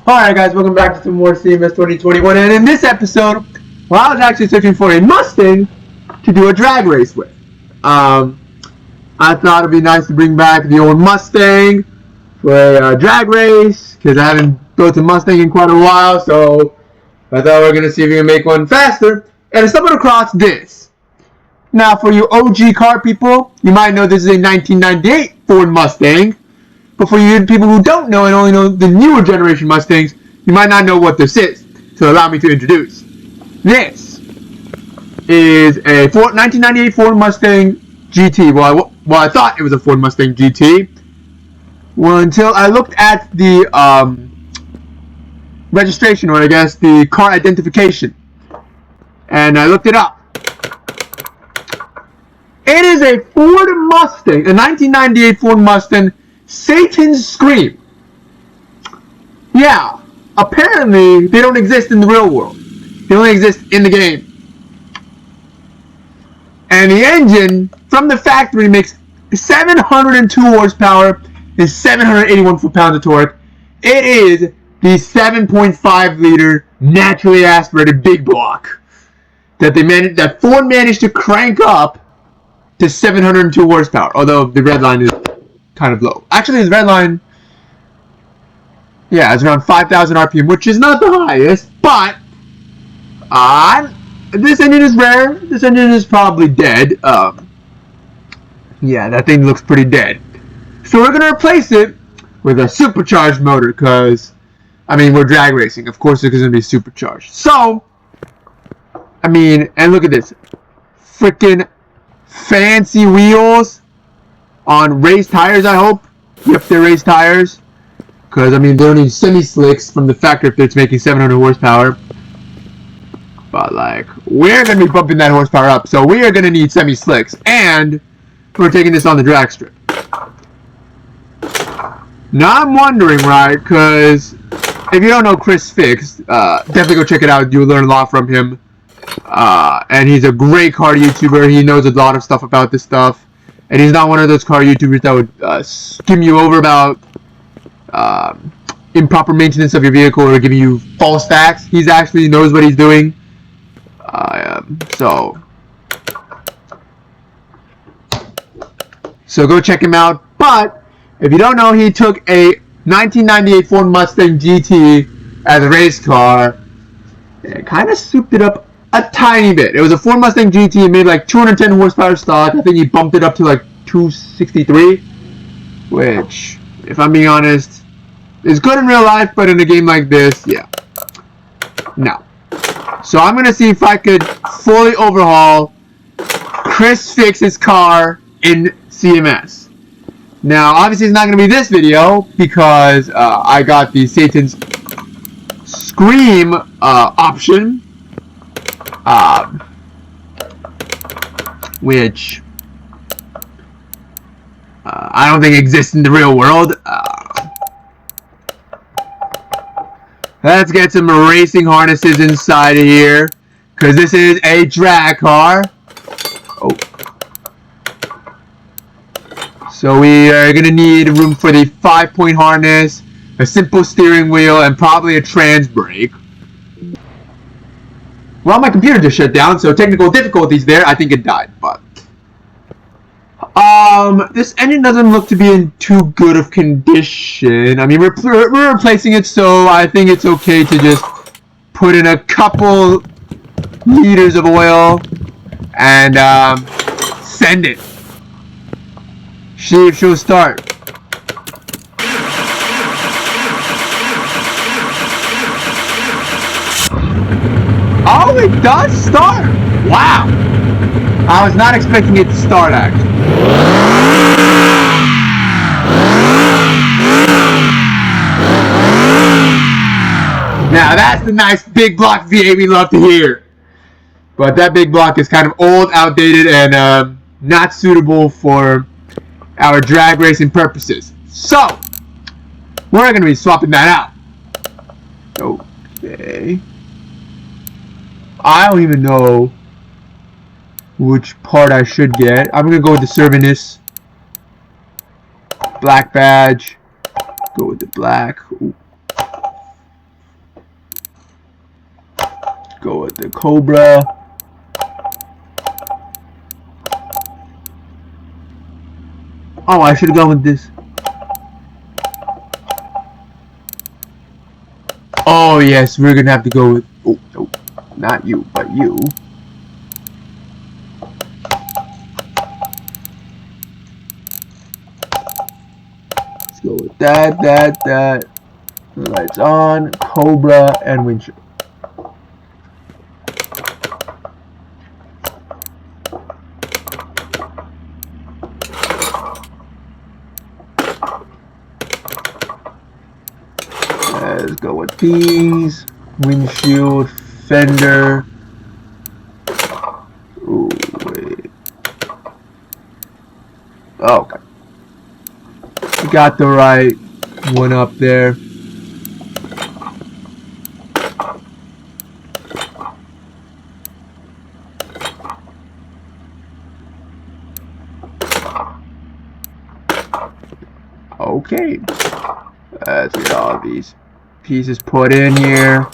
Alright guys, welcome back to some more CMS2021, and in this episode, well, I was actually searching for a Mustang to do a drag race with. I thought it'd be nice to bring back the old Mustang for a drag race, because I haven't built a Mustang in quite a while, so I thought we were going to see if we can make one faster, and I stumbled across this. Now, for you OG car people, you might know this is a 1998 Ford Mustang. But for you people who don't know and only know the newer generation Mustangs, you might not know what this is. So allow me to introduce. This is a 1998 Ford Mustang GT. Well, I thought it was a Ford Mustang GT. Well, until I looked at the registration, or I guess the car identification. And I looked it up. It is a Ford Mustang, a 1998 Ford Mustang Satan's Scream. Yeah, apparently they don't exist in the real world. They only exist in the game. And the engine from the factory makes 702 horsepower and 781 foot-pounds of torque. It is the 7.5 liter naturally aspirated big block that Ford managed to crank up to 702 horsepower. Although the red line is kind of low. Actually, his red line, yeah, it's around 5,000 RPM, which is not the highest, but this engine is rare. This engine is probably dead. Yeah, that thing looks pretty dead. So we're gonna replace it with a supercharged motor, because I mean, we're drag racing. Of course, it's gonna be supercharged. So, I mean, and look at this, freaking fancy wheels on race tires, I hope. Yep, they're race tires. Because, I mean, they don't need semi-slicks from the factory if it's making 700 horsepower. But, like, we're going to be bumping that horsepower up. So, we are going to need semi-slicks. And we're taking this on the drag strip. Now, I'm wondering, right, because if you don't know Chris Fix, definitely go check it out. You'll learn a lot from him. And he's a great car YouTuber. He knows a lot of stuff about this stuff. And he's not one of those car YouTubers that would skim you over about improper maintenance of your vehicle or giving you false facts. He actually knows what he's doing. So go check him out. But if you don't know, he took a 1998 Ford Mustang GT as a race car and kind of souped it up a tiny bit. It was a Ford Mustang GT. It made like 210 horsepower stock. I think he bumped it up to like 263, which, if I'm being honest, is good in real life, but in a game like this, yeah, no. So I'm gonna see if I could fully overhaul Chris Fix's car in CMS. Now, obviously, it's not gonna be this video because I got the Satan's Scream option. Which I don't think exists in the real world. Let's get some racing harnesses inside of here, because this is a drag car. Oh. So we are going to need room for the 5-point harness, a simple steering wheel, and probably a trans brake. Well, my computer just shut down, so technical difficulties there. I think it died, but this engine doesn't look to be in too good of condition. I mean, we're replacing it, so I think it's okay to just put in a couple liters of oil and send it. See if she'll start. Oh, it does start! Wow! I was not expecting it to start, actually. Now, that's the nice big block V8 we love to hear. But that big block is kind of old, outdated, and not suitable for our drag racing purposes. So, we're going to be swapping that out. Okay. I don't even know which part I should get. I'm gonna go with the Servinus black badge. Go with the black. Ooh. go with the Cobra. Oh, I should have gone with this. Oh yes, we're gonna have to go with. Oh no, not you, but you. Let's go with that. Lights on, Cobra, and windshield. Let's go with these. Windshield, fender. Ooh, wait. Oh, okay. Got the right one up there. Okay. Let's get all these pieces put in here.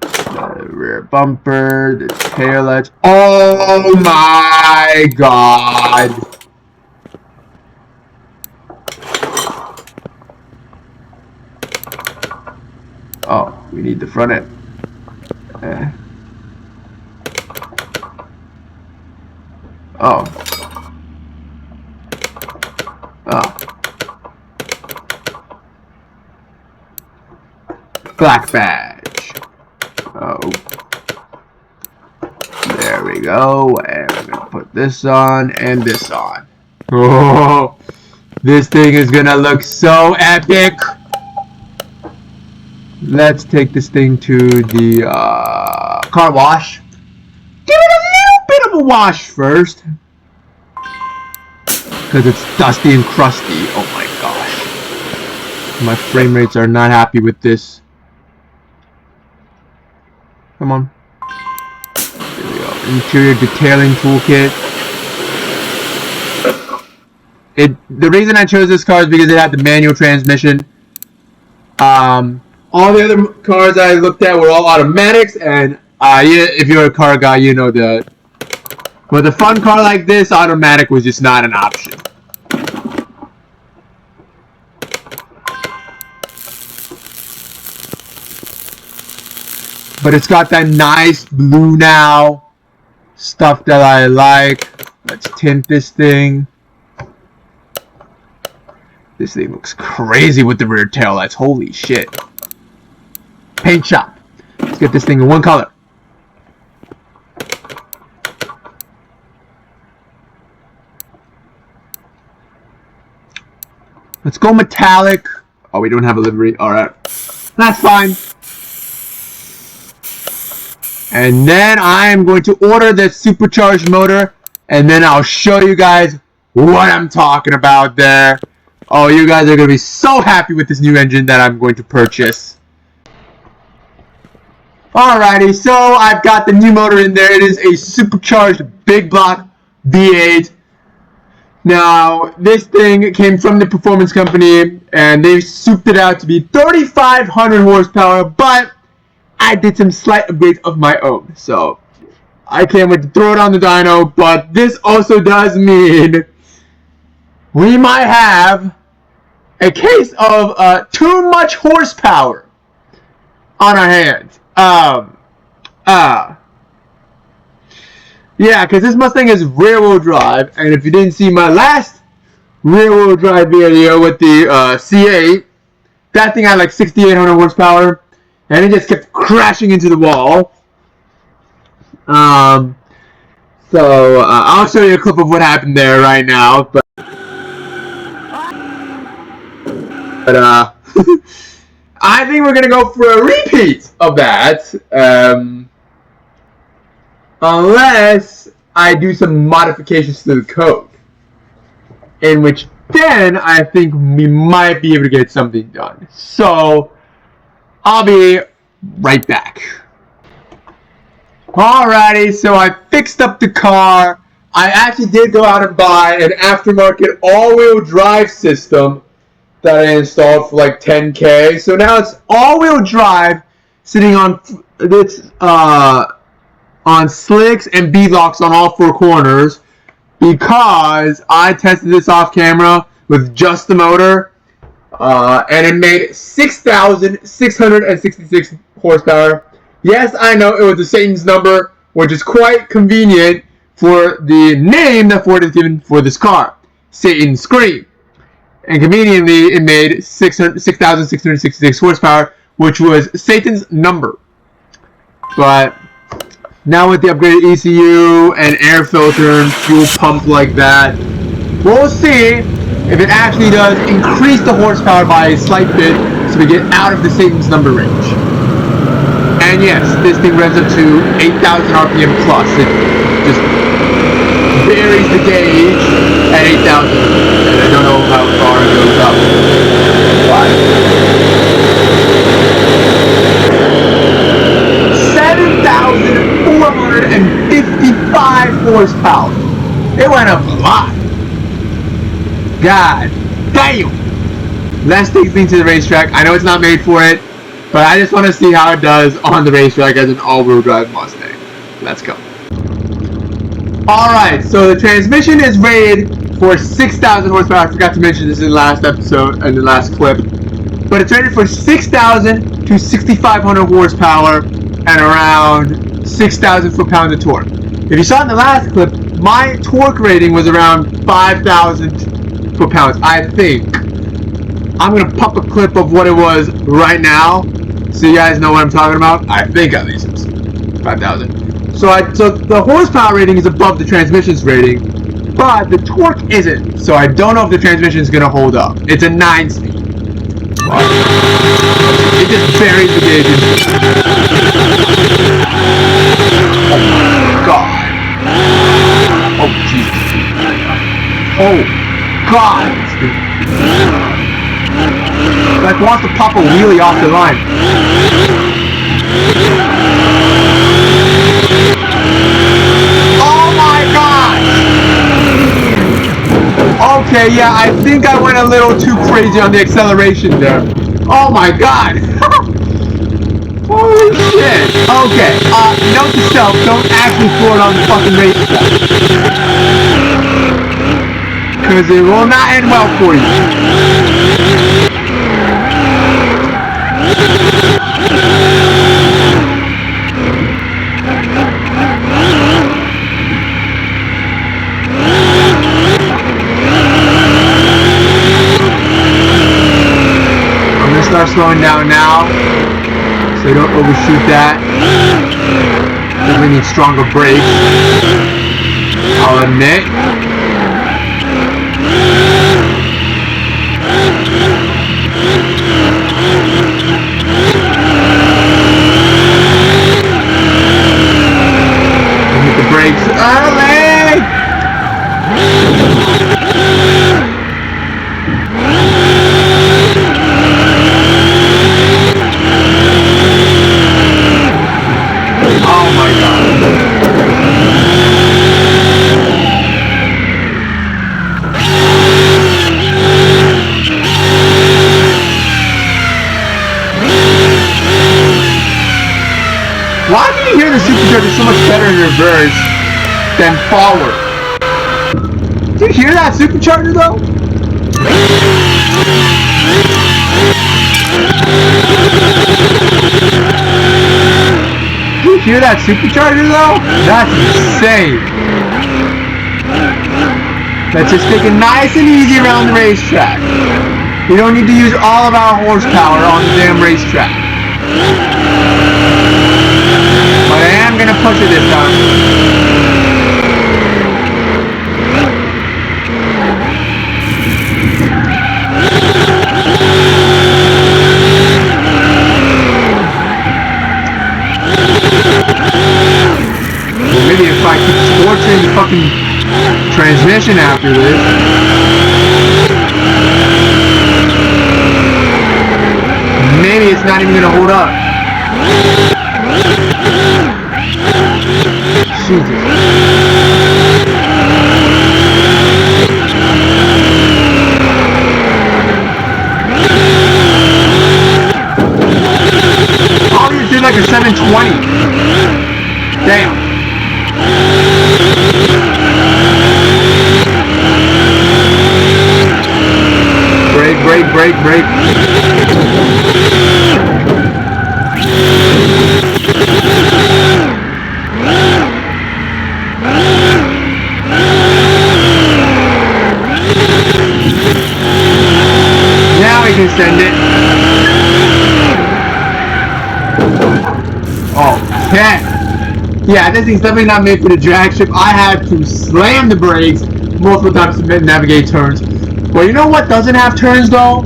The rear bumper, the taillights. Oh my god! Oh, we need the front end. Oh. Black badge. Oh. There we go. And we're gonna put this on and this on. Oh, this thing is gonna look so epic. Let's take this thing to the car wash. Give it a little bit of a wash first. Because it's dusty and crusty. Oh my gosh. My frame rates are not happy with this. Come on. There we go. Interior detailing toolkit. The reason I chose this car is because it had the manual transmission. All the other cars I looked at were all automatics, and if you're a car guy, you know that. With a fun car like this, automatic was just not an option. But it's got that nice blue now. Stuff that I like. Let's tint this thing. This thing looks crazy with the rear tail lights. Holy shit. Paint shop. Let's get this thing in one color. Let's go metallic. Oh, we don't have a livery. Alright. That's fine. And then I am going to order the supercharged motor. And then I'll show you guys what I'm talking about there. Oh, you guys are going to be so happy with this new engine that I'm going to purchase. Alrighty, so I've got the new motor in there. It is a supercharged big block V8. Now, this thing came from the performance company, and they souped it out to be 3,500 horsepower, but I did some slight upgrades of my own. So, I can't wait to throw it on the dyno, but this also does mean we might have a case of too much horsepower on our hands. Yeah, because this Mustang is rear-wheel drive, and if you didn't see my last rear-wheel drive video with the C8, that thing had like 6,800 horsepower, and it just kept crashing into the wall. So I'll show you a clip of what happened there right now, but I think we're gonna go for a repeat of that. Unless I do some modifications to the code, in which then I think we might be able to get something done. So I'll be right back. Alrighty, so I fixed up the car. I actually did go out and buy an aftermarket all-wheel drive system that I installed for like $10K. So now it's all-wheel drive, sitting on its on slicks and beadlocks on all 4 corners because I tested this off camera with just the motor, and it made 6,666 horsepower. Yes, I know it was the Satan's number, which is quite convenient for the name that Ford has given for this car, Satan's Scream. And conveniently, it made 6,666 horsepower, which was Satan's number. But now with the upgraded ECU and air filter and fuel pump like that, we'll see if it actually does increase the horsepower by a slight bit so we get out of the Satan's number range. And yes, this thing revs up to 8,000 RPM plus. It just varies the gauge at 8,000. And I don't know how far it goes up. But 7,455 horsepower. It went up a lot. God damn. Let's take things to the racetrack. I know it's not made for it, but I just want to see how it does on the racetrack as an all-wheel drive Mustang. Let's go. Alright, so the transmission is rated for 6,000 horsepower. I forgot to mention this in the last episode, in the last clip. But it's rated for 6,000 to 6,500 horsepower and around 6,000 foot-pounds of torque. If you saw in the last clip, my torque rating was around 5,000 foot-pounds, I think. I'm going to pop a clip of what it was right now, so you guys know what I'm talking about. I think at least it's 5,000. So the horsepower rating is above the transmission's rating, but the torque isn't. So I don't know if the transmission is going to hold up. It's a 9-speed. It just varies the gauges. Oh my god. Oh Jesus. Oh god. Like wants to pop a wheelie off the line. Oh my god! Okay, yeah, I think I went a little too crazy on the acceleration there. Oh my god! Holy shit! Okay, note to self, don't actually throw it on the fucking racetrack. Because it will not end well for you. Start slowing down now, so you don't overshoot that. Definitely need stronger brakes, I'll admit. Hit the brakes early! Why do you hear the supercharger so much better in reverse than forward? Do you hear that supercharger though? Do you hear that supercharger though? That's insane. Let's just take it nice and easy around the racetrack. We don't need to use all of our horsepower on the damn racetrack. But I am gonna push it this time. Well, maybe if I keep torturing the fucking transmission after this. Maybe it's not even gonna hold up. Jesus. Oh, you did like a 720. Damn. Brake, brake, brake, brake. Now we can send it. Okay. Yeah, this thing's definitely not made for the drag strip. I had to slam the brakes multiple times to navigate turns. Well, you know what doesn't have turns though?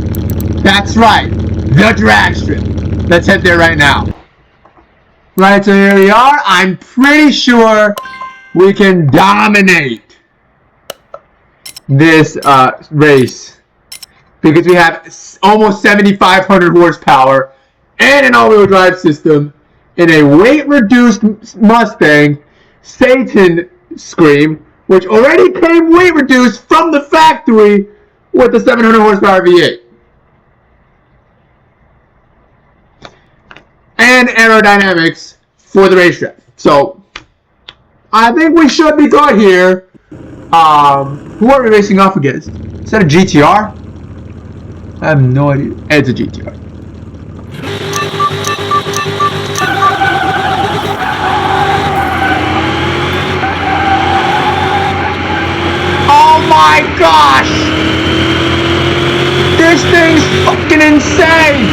That's right, the drag strip. Let's head there right now. Right, so here we are. I'm pretty sure we can dominate this race because we have almost 7,500 horsepower and an all-wheel drive system in a weight-reduced Mustang Satan Scream, which already came weight-reduced from the factory with the 700 horsepower V8. And aerodynamics for the racetrack. So, I think we should be good here. Who are we racing off against? Is that a GTR? I have no idea. It's a GTR. Oh my gosh! This thing's fucking insane!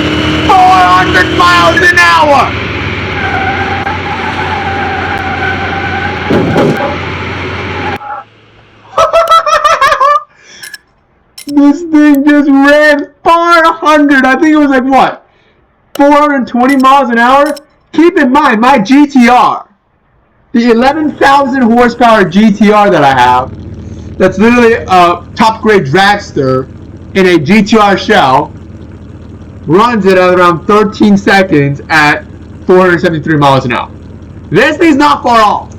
400 miles an hour! This thing just ran 400. I think it was like what? 420 miles an hour? Keep in mind, my GTR, the 11,000 horsepower GTR that I have, that's literally a top grade dragster in a GTR shell, runs it at around 13 seconds at 473 miles an hour. This thing's not far off.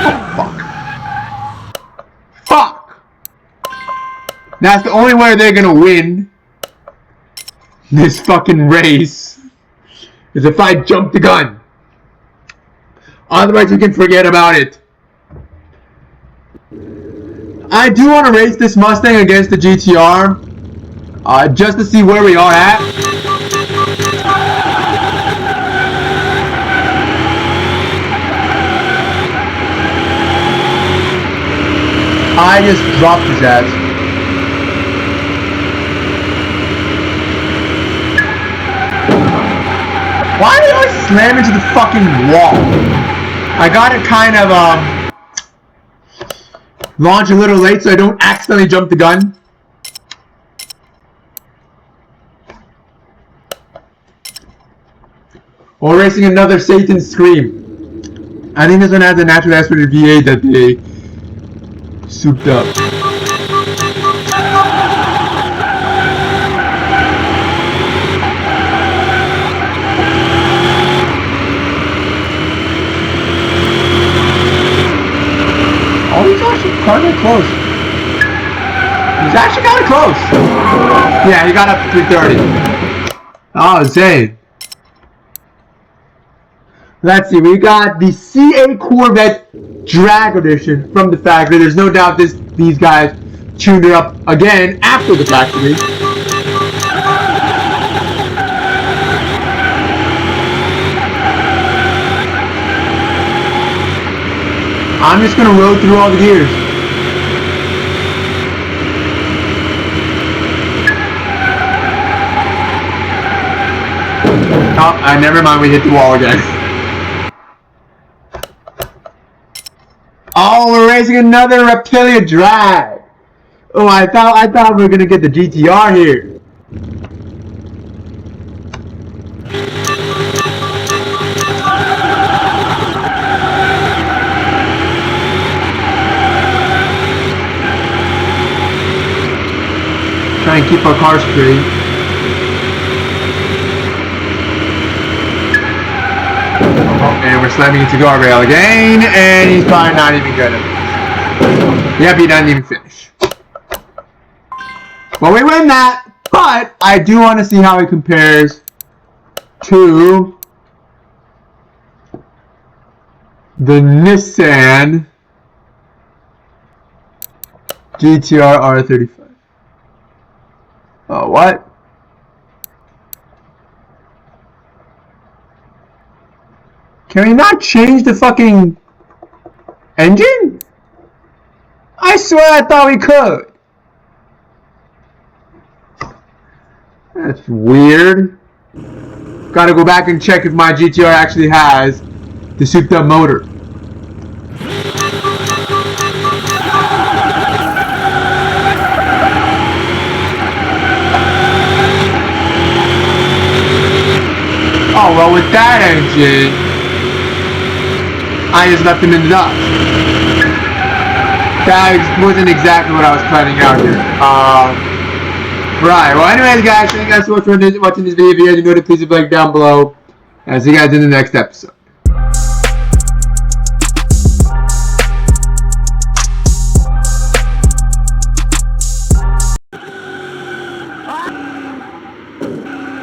Oh, fuck. Fuck. That's the only way they're gonna win this fucking race is if I jump the gun. Otherwise, you can forget about it. I do want to race this Mustang against the GTR, just to see where we are at. I just dropped his ass. Why do I always slam into the fucking wall? I gotta kind of launch a little late so I don't accidentally jump the gun. We're racing another Satan Scream. I think this one has a natural aspirated V8 that they souped up. Oh, he's actually kind of close. He's actually kind of close. Yeah, he got up to 330. Oh, insane. Let's see, we got the CA Corvette Drag Edition from the factory. There's no doubt these guys tuned it up again after the factory. I'm just gonna roll through all the gears. Oh, never mind, we hit the wall again. Oh, we're racing another Reptilia drag. Oh, I thought we were gonna get the GTR here. Try and keep our car straight. And we're slamming into guardrail again, and he's probably not even gonna. Yep, he doesn't even finish. Well, we win that, but I do want to see how he compares to the Nissan GTR R35. Oh, what? Can we not change the fucking engine? I swear I thought we could. That's weird. Gotta go back and check if my GTR actually has the souped up motor. Oh, well, with that engine, I just left him in the dust. That wasn't exactly what I was planning out here. Right, well, anyways, guys, thank you guys so much for watching this video. If you guys enjoyed it, please leave a like down below. And I'll see you guys in the next episode.